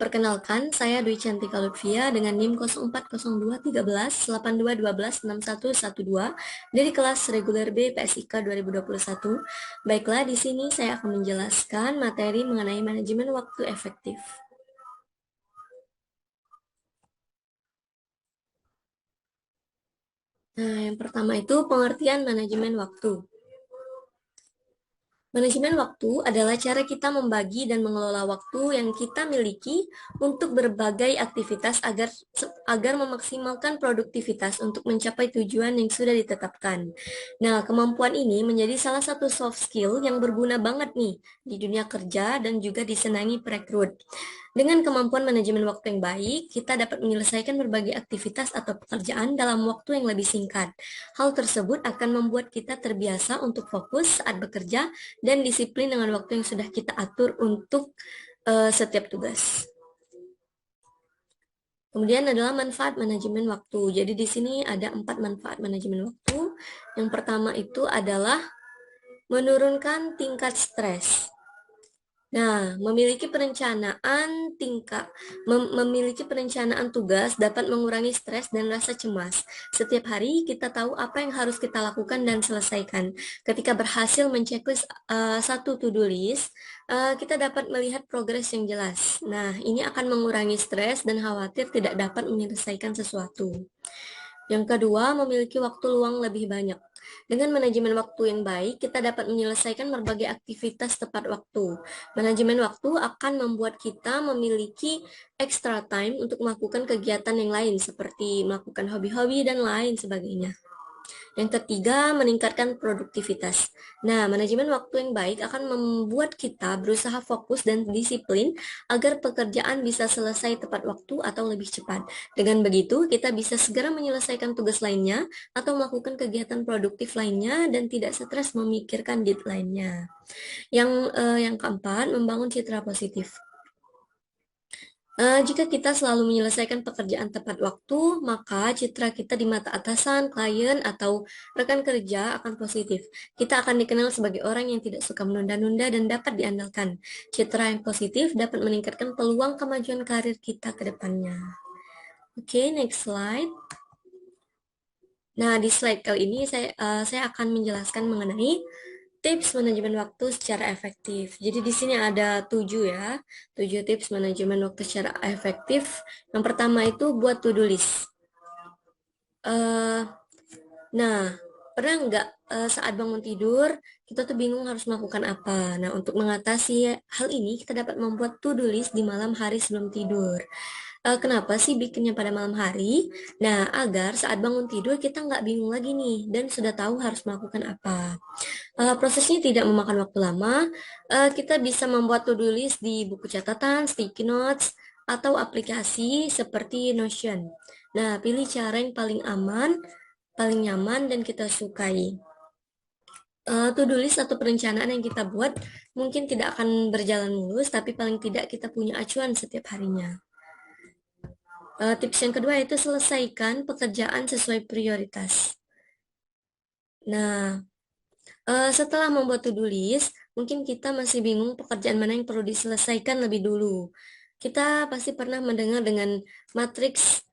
Perkenalkan, saya Dwi Cantika Lutfia dengan NIM 04021382126112 dari kelas reguler B PSIK 2021. Baiklah, di sini saya akan menjelaskan materi mengenai manajemen waktu efektif. Nah, yang pertama itu pengertian manajemen waktu. Manajemen waktu adalah cara kita membagi dan mengelola waktu yang kita miliki untuk berbagai aktivitas agar memaksimalkan produktivitas untuk mencapai tujuan yang sudah ditetapkan. Nah, kemampuan ini menjadi salah satu soft skill yang berguna banget nih di dunia kerja dan juga disenangi perekrut. Dengan kemampuan manajemen waktu yang baik, kita dapat menyelesaikan berbagai aktivitas atau pekerjaan dalam waktu yang lebih singkat. Hal tersebut akan membuat kita terbiasa untuk fokus saat bekerja dan disiplin dengan waktu yang sudah kita atur untuk setiap tugas. Kemudian adalah manfaat manajemen waktu. Jadi di sini ada 4 manfaat manajemen waktu. Yang pertama itu adalah menurunkan tingkat stres. Nah, memiliki perencanaan tugas dapat mengurangi stres dan rasa cemas. Setiap hari kita tahu apa yang harus kita lakukan dan selesaikan. Ketika berhasil menceklis satu to-do list, kita dapat melihat progres yang jelas. Nah, ini akan mengurangi stres dan khawatir tidak dapat menyelesaikan sesuatu. Yang kedua, memiliki waktu luang lebih banyak. Dengan manajemen waktu yang baik, kita dapat menyelesaikan berbagai aktivitas tepat waktu. Manajemen waktu akan membuat kita memiliki extra time untuk melakukan kegiatan yang lain, seperti melakukan hobi-hobi dan lain sebagainya. Yang ketiga, meningkatkan produktivitas. Nah, manajemen waktu yang baik akan membuat kita berusaha fokus dan disiplin agar pekerjaan bisa selesai tepat waktu atau lebih cepat. Dengan begitu, kita bisa segera menyelesaikan tugas lainnya atau melakukan kegiatan produktif lainnya dan tidak stres memikirkan deadline-nya. Yang keempat, membangun citra positif. Jika kita selalu menyelesaikan pekerjaan tepat waktu, maka citra kita di mata atasan, klien, atau rekan kerja akan positif. Kita akan dikenal sebagai orang yang tidak suka menunda-nunda dan dapat diandalkan. Citra yang positif dapat meningkatkan peluang kemajuan karir kita ke depannya. Oke, next slide. Nah, di slide kali ini saya akan menjelaskan mengenai tips manajemen waktu secara efektif. Jadi di sini ada 7 ya, 7 tips manajemen waktu secara efektif. Yang pertama itu buat to-do list. Nah, pernah nggak saat bangun tidur kita tuh bingung harus melakukan apa? Nah, untuk mengatasi hal ini kita dapat membuat to-do list di malam hari sebelum tidur. Kenapa sih bikinnya pada malam hari? Nah, agar saat bangun tidur kita nggak bingung lagi nih dan sudah tahu harus melakukan apa. Prosesnya tidak memakan waktu lama. Kita bisa membuat to-do list di buku catatan, sticky notes, atau aplikasi seperti Notion. Nah, pilih cara yang paling aman, paling nyaman, dan kita sukai. To-do list atau perencanaan yang kita buat mungkin tidak akan berjalan mulus, tapi paling tidak kita punya acuan setiap harinya. Tips yang kedua itu selesaikan pekerjaan sesuai prioritas. Nah, setelah membuat to-do list, mungkin kita masih bingung pekerjaan mana yang perlu diselesaikan lebih dulu. Kita pasti pernah mendengar dengan matriks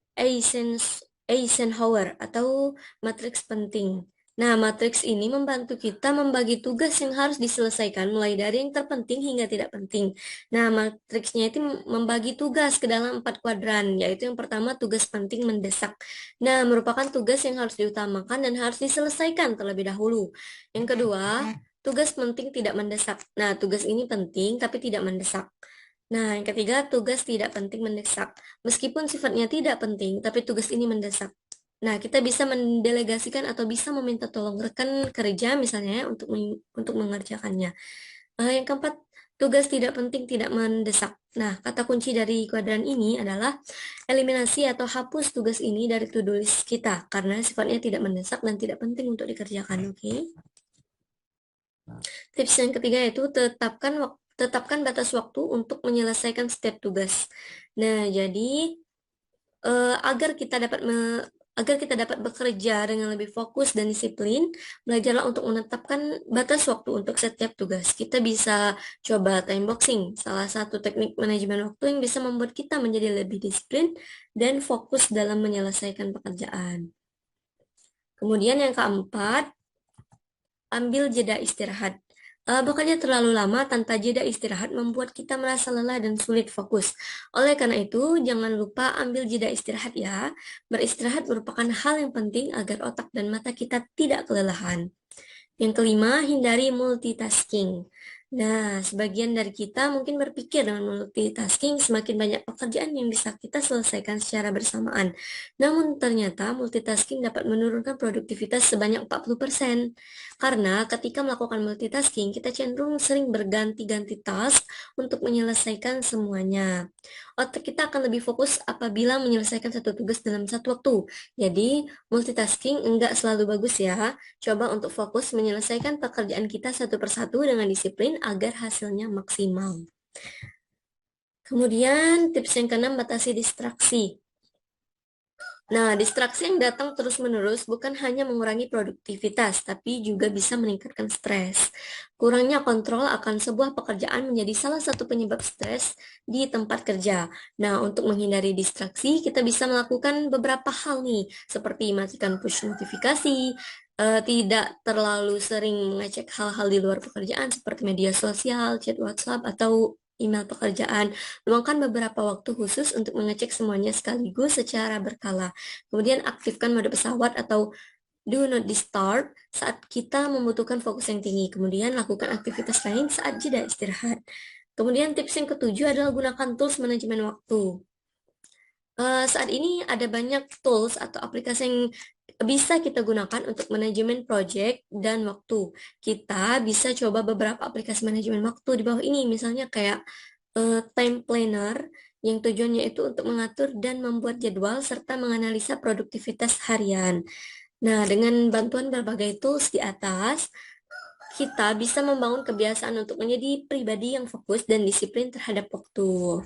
Eisenhower atau matriks penting. Nah, matriks ini membantu kita membagi tugas yang harus diselesaikan mulai dari yang terpenting hingga tidak penting. Nah, matriksnya itu membagi tugas ke dalam 4 kuadran, yaitu yang pertama tugas penting mendesak. Nah, merupakan tugas yang harus diutamakan dan harus diselesaikan terlebih dahulu. Yang kedua, tugas penting tidak mendesak. Nah, tugas ini penting tapi tidak mendesak. Nah, yang ketiga, tugas tidak penting mendesak. Meskipun sifatnya tidak penting, tapi tugas ini mendesak. Nah, kita bisa mendelegasikan atau bisa meminta tolong rekan kerja misalnya ya, untuk mengerjakannya. Yang keempat, tugas tidak penting tidak mendesak. Nah, kata kunci dari kuadran ini adalah eliminasi atau hapus tugas ini dari to-do list kita karena sifatnya tidak mendesak dan tidak penting untuk dikerjakan, oke? Tips yang ketiga yaitu tetapkan batas waktu untuk menyelesaikan setiap tugas. Nah, jadi agar kita dapat Agar kita dapat bekerja dengan lebih fokus dan disiplin, belajarlah untuk menetapkan batas waktu untuk setiap tugas. Kita bisa coba time boxing, salah satu teknik manajemen waktu yang bisa membuat kita menjadi lebih disiplin dan fokus dalam menyelesaikan pekerjaan. Kemudian yang keempat, ambil jeda istirahat. Bekerja terlalu lama tanpa jeda istirahat membuat kita merasa lelah dan sulit fokus. Oleh karena itu, jangan lupa ambil jeda istirahat ya. Beristirahat merupakan hal yang penting agar otak dan mata kita tidak kelelahan. Yang kelima, hindari multitasking. Nah, sebagian dari kita mungkin berpikir dengan multitasking semakin banyak pekerjaan yang bisa kita selesaikan secara bersamaan. Namun ternyata multitasking dapat menurunkan produktivitas sebanyak 40%. Karena ketika melakukan multitasking, kita cenderung sering berganti-ganti task untuk menyelesaikan semuanya. Otak kita akan lebih fokus apabila menyelesaikan satu tugas dalam satu waktu. Jadi, multitasking enggak selalu bagus ya. Coba untuk fokus menyelesaikan pekerjaan kita satu persatu dengan disiplin agar hasilnya maksimal. Kemudian tips yang keenam, batasi distraksi. Nah, distraksi yang datang terus-menerus bukan hanya mengurangi produktivitas, tapi juga bisa meningkatkan stres. Kurangnya kontrol akan sebuah pekerjaan menjadi salah satu penyebab stres di tempat kerja. Nah, untuk menghindari distraksi, kita bisa melakukan beberapa hal nih, seperti matikan push notifikasi, tidak terlalu sering mengecek hal-hal di luar pekerjaan seperti media sosial, chat WhatsApp, atau email pekerjaan. Luangkan beberapa waktu khusus untuk mengecek semuanya sekaligus secara berkala. Kemudian aktifkan mode pesawat atau do not disturb saat kita membutuhkan fokus yang tinggi. Kemudian lakukan aktivitas lain saat jeda istirahat. Kemudian tips yang ketujuh adalah gunakan tools manajemen waktu. Saat ini ada banyak tools atau aplikasi yang bisa kita gunakan untuk manajemen project dan waktu. Kita bisa coba beberapa aplikasi manajemen waktu di bawah ini, misalnya kayak time planner yang tujuannya itu untuk mengatur dan membuat jadwal serta menganalisa produktivitas harian. Nah, dengan bantuan berbagai tools di atas, kita bisa membangun kebiasaan untuk menjadi pribadi yang fokus dan disiplin terhadap waktu.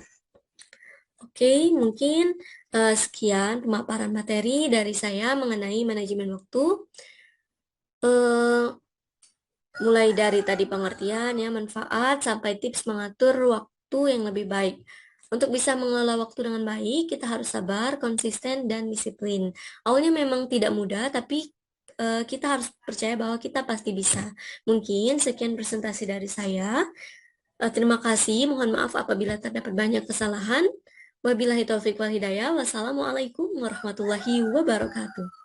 Oke, mungkin sekian pemaparan materi dari saya mengenai manajemen waktu. Eh, Mulai dari tadi pengertian ya, manfaat, sampai tips mengatur waktu yang lebih baik. Untuk bisa mengelola waktu dengan baik, kita harus sabar, konsisten, dan disiplin. Awalnya memang tidak mudah, tapi kita harus percaya bahwa kita pasti bisa. Mungkin sekian presentasi dari saya. Terima kasih, mohon maaf apabila terdapat banyak kesalahan. Wabillahi taufiq wal hidayah. Wassalamualaikum warahmatullahi wabarakatuh.